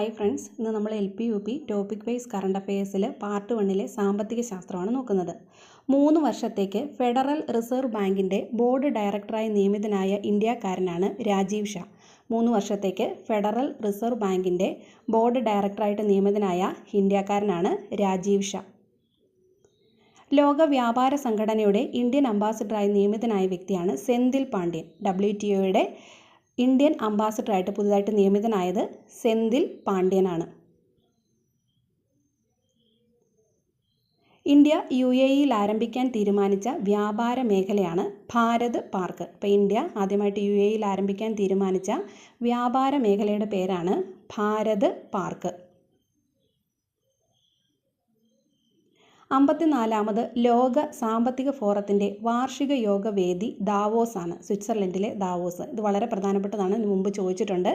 Hi friends, ഇന്ന് നമ്മൾ LP UP topic wise current അഫയേഴ്സിൽ പാർട്ട് 1 സാമ്പത്തിക ശാസ്ത്രമാണ് നോക്കുന്നത്. 3 വർഷത്തേക്ക് ഫെഡറൽ റിസർവ് ബാങ്കിൻ്റെ ബോർഡ് ഡയറക്ടറായി നിയമിതനായ ഇന്ത്യക്കാരനാണ് രാജീവ് ഷാ. 3 വർഷത്തേക്ക് ഫെഡറൽ റിസർവ് ബാങ്കിൻ്റെ ബോർഡ് ഡയറക്ടറായിട്ട് നിയമിതനായ ഇന്ത്യക്കാരനാണ് രാജീവ് ഷാ. ലോക വ്യാപാര സംഘടനയുടെ ഇന്ത്യൻ അംബാസിഡറായി നിയമിതനായ വ്യക്തിയാണ് സെന്തിൽ പാണ്ഡ്യൻ. WTOയുടെ ഇന്ത്യൻ അംബാസിഡറായിട്ട് പുതുതായിട്ട് നിയമിതനായത് സെന്തിൽ പാണ്ഡ്യനാണ്. ഇന്ത്യ UAEയിൽ ആരംഭിക്കാൻ തീരുമാനിച്ച വ്യാപാര മേഖലയാണ് ഭാരത് പാർക്ക്. അപ്പോൾ ഇന്ത്യ ആദ്യമായിട്ട് UAEയിൽ ആരംഭിക്കാൻ തീരുമാനിച്ച വ്യാപാര മേഖലയുടെ പേരാണ് ഭാരത് പാർക്ക്. 54ാമത് ലോക സാമ്പത്തിക ഫോറത്തിൻ്റെ വാർഷിക യോഗ വേദി ദാവോസ് ആണ്, സ്വിറ്റ്സർലൻഡിലെ ദാവോസ്. ഇത് വളരെ പ്രധാനപ്പെട്ടതാണ്, ഇതിനു മുമ്പ് ചോദിച്ചിട്ടുണ്ട്.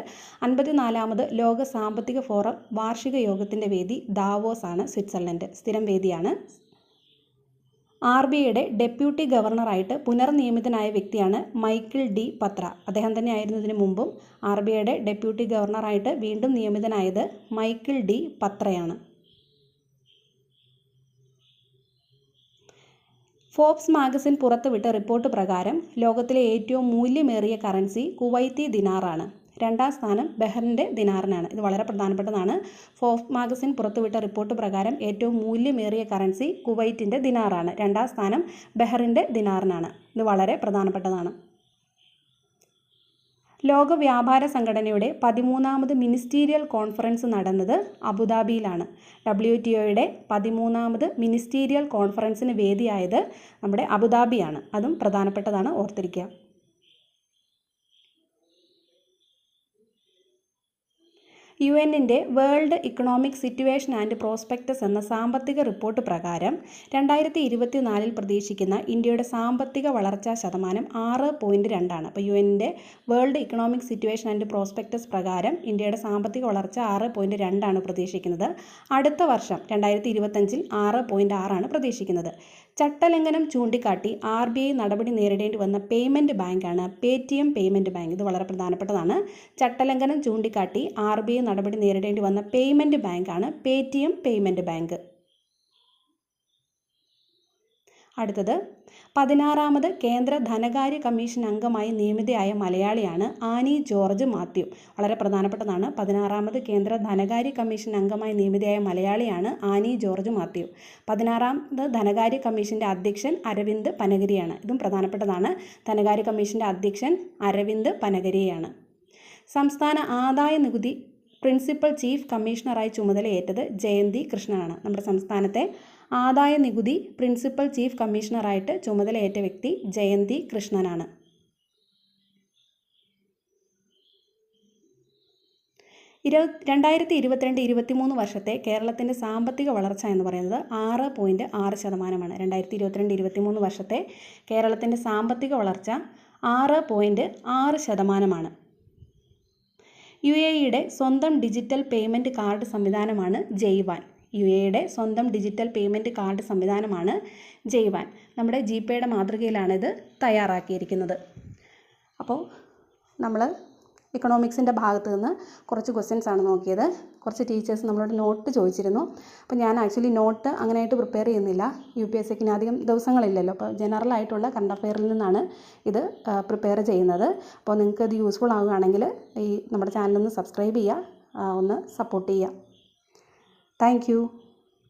54ാമത് ലോക സാമ്പത്തിക ഫോറം വാർഷിക യോഗത്തിൻ്റെ വേദി ദാവോസ് ആണ്, സ്വിറ്റ്സർലൻഡ്. സ്ഥിരം വേദിയാണ്. RBIയുടെ ഡെപ്യൂട്ടി ഗവർണറായിട്ട് പുനർനിയമിതനായ വ്യക്തിയാണ് മൈക്കിൾ ഡി പത്ര. അദ്ദേഹം തന്നെയായിരുന്നു ഇതിനു മുമ്പും RBIയുടെ ഡെപ്യൂട്ടി ഗവർണറായിട്ട് വീണ്ടും നിയമിതനായത് മൈക്കിൾ ഡി പത്രയാണ്. ഫോബ്സ് മാഗസിൻ പുറത്തുവിട്ട റിപ്പോർട്ട് പ്രകാരം ലോകത്തിലെ ഏറ്റവും മൂല്യമേറിയ കറൻസി കുവൈത്തി ദിനാറാണ്. 2ാം സ്ഥാനം ബഹ്റിൻ്റെ ദിനാറിനാണ്. ഇത് വളരെ പ്രധാനപ്പെട്ടതാണ്. ഫോബ്സ് മാഗസിൻ പുറത്തുവിട്ട റിപ്പോർട്ട് പ്രകാരം ഏറ്റവും മൂല്യമേറിയ കറൻസി കുവൈറ്റിൻ്റെ ദിനാറാണ്. 2ാം സ്ഥാനം ബഹ്റിൻ്റെ ദിനാറിനാണ്. ഇത് വളരെ പ്രധാനപ്പെട്ടതാണ്. ലോക വ്യാപാര സംഘടനയുടെ 13ാമത് മിനിസ്റ്റീരിയൽ കോൺഫറൻസ് നടന്നത് അബുദാബിയിലാണ്. WTOയുടെ 13ാമത് മിനിസ്റ്റീരിയൽ കോൺഫറൻസിന് വേദിയായത് നമ്മുടെ അബുദാബിയാണ്. അതും പ്രധാനപ്പെട്ടതാണ്, ഓർത്തിരിക്കുക. UNൻ്റെ world economic situation and prospects എന്ന സാമ്പത്തിക റിപ്പോർട്ട് പ്രകാരം 2024 പ്രതീക്ഷിക്കുന്ന ഇന്ത്യയുടെ സാമ്പത്തിക വളർച്ചാ ശതമാനം 6.2 അപ്പോൾ UNൻ്റെ world economic situation and prospects പ്രകാരം ഇന്ത്യയുടെ സാമ്പത്തിക വളർച്ച 6.2 പ്രതീക്ഷിക്കുന്നത്. അടുത്ത വർഷം 2025 6.6 പ്രതീക്ഷിക്കുന്നത്. ചട്ടലംഘനം ചൂണ്ടിക്കാട്ടി RBI നടപടി നേരിടേണ്ടി വന്ന പേയ്മെൻറ്റ് ബാങ്കാണ് പേടിഎം പേയ്മെൻറ്റ് ബാങ്ക്. ഇത് വളരെ പ്രധാനപ്പെട്ടതാണ്. ചട്ടലംഘനം ചൂണ്ടിക്കാട്ടി RBI നടപടി നേരിടേണ്ടി വന്ന പേയ്മെൻറ്റ് ബാങ്കാണ് പേടിഎം പേയ്മെൻറ്റ് ബാങ്ക്. അടുത്തത് 16ാമത് കേന്ദ്ര ധനകാര്യ കമ്മീഷൻ അംഗമായി നിയമിതയായ മലയാളിയാണ് ആനി ജോർജ് മാത്യു. വളരെ പ്രധാനപ്പെട്ടതാണ്. 16ാമത് കേന്ദ്ര ധനകാര്യ കമ്മീഷൻ അംഗമായി നിയമിതയായ മലയാളിയാണ് ആനി ജോർജ് മാത്യു. 16ാമത് ധനകാര്യ കമ്മീഷൻ്റെ അധ്യക്ഷൻ അരവിന്ദ് പനഗരിയാണ്. ഇതും പ്രധാനപ്പെട്ടതാണ്. ധനകാര്യ കമ്മീഷൻ്റെ അധ്യക്ഷൻ അരവിന്ദ് പനഗരിയാണ്. സംസ്ഥാന ആദായ നികുതി പ്രിൻസിപ്പൽ ചീഫ് കമ്മീഷണറായി ചുമതലയേറ്റത് ജയന്തി കൃഷ്ണനാണ്. നമ്മുടെ സംസ്ഥാനത്തെ ആദായ നികുതി പ്രിൻസിപ്പൽ ചീഫ് കമ്മീഷണറായിട്ട് ചുമതലയേറ്റ വ്യക്തി ജയന്തി കൃഷ്ണനാണ്. 2022-23 വർഷത്തെ കേരളത്തിൻ്റെ സാമ്പത്തിക വളർച്ച എന്ന് പറയുന്നത് 6.6%. 2022-23 വർഷത്തെ കേരളത്തിൻ്റെ സാമ്പത്തിക വളർച്ച 6.6%. UAEയുടെ സ്വന്തം ഡിജിറ്റൽ പേയ്മെൻറ്റ് കാർഡ് സംവിധാനമാണ് ജയ്വാൻ. UAEയുടെ സ്വന്തം ഡിജിറ്റൽ പേയ്മെൻറ്റ് കാർഡ് സംവിധാനമാണ് ജയ്വാൻ. നമ്മുടെ GPayയുടെ മാതൃകയിലാണിത് തയ്യാറാക്കിയിരിക്കുന്നത്. അപ്പോൾ നമ്മൾ ഇക്കണോമിക്സിൻ്റെ ഭാഗത്ത് നിന്ന് കുറച്ച് ക്വസ്റ്റ്യൻസ് ആണ് നോക്കിയത്. കുറച്ച് ടീച്ചേഴ്സ് നമ്മളോട് നോട്ട് ചോദിച്ചിരുന്നു. അപ്പോൾ ഞാൻ ആക്ച്വലി നോട്ട് അങ്ങനെയായിട്ട് പ്രിപ്പയർ ചെയ്യുന്നില്ല. UPSCക്ക് അധികം ദിവസങ്ങളില്ലല്ലോ. അപ്പോൾ ജനറൽ ആയിട്ടുള്ള കറണ്ട് അഫെയറിൽ നിന്നാണ് ഇത് പ്രിപ്പയർ ചെയ്യുന്നത്. അപ്പോൾ നിങ്ങൾക്ക് ഇത് യൂസ്ഫുൾ ആവുകയാണെങ്കിൽ ഈ നമ്മുടെ ചാനലൊന്ന് സബ്സ്ക്രൈബ് ചെയ്യുക, ഒന്ന് സപ്പോർട്ട് ചെയ്യുക. Thank you.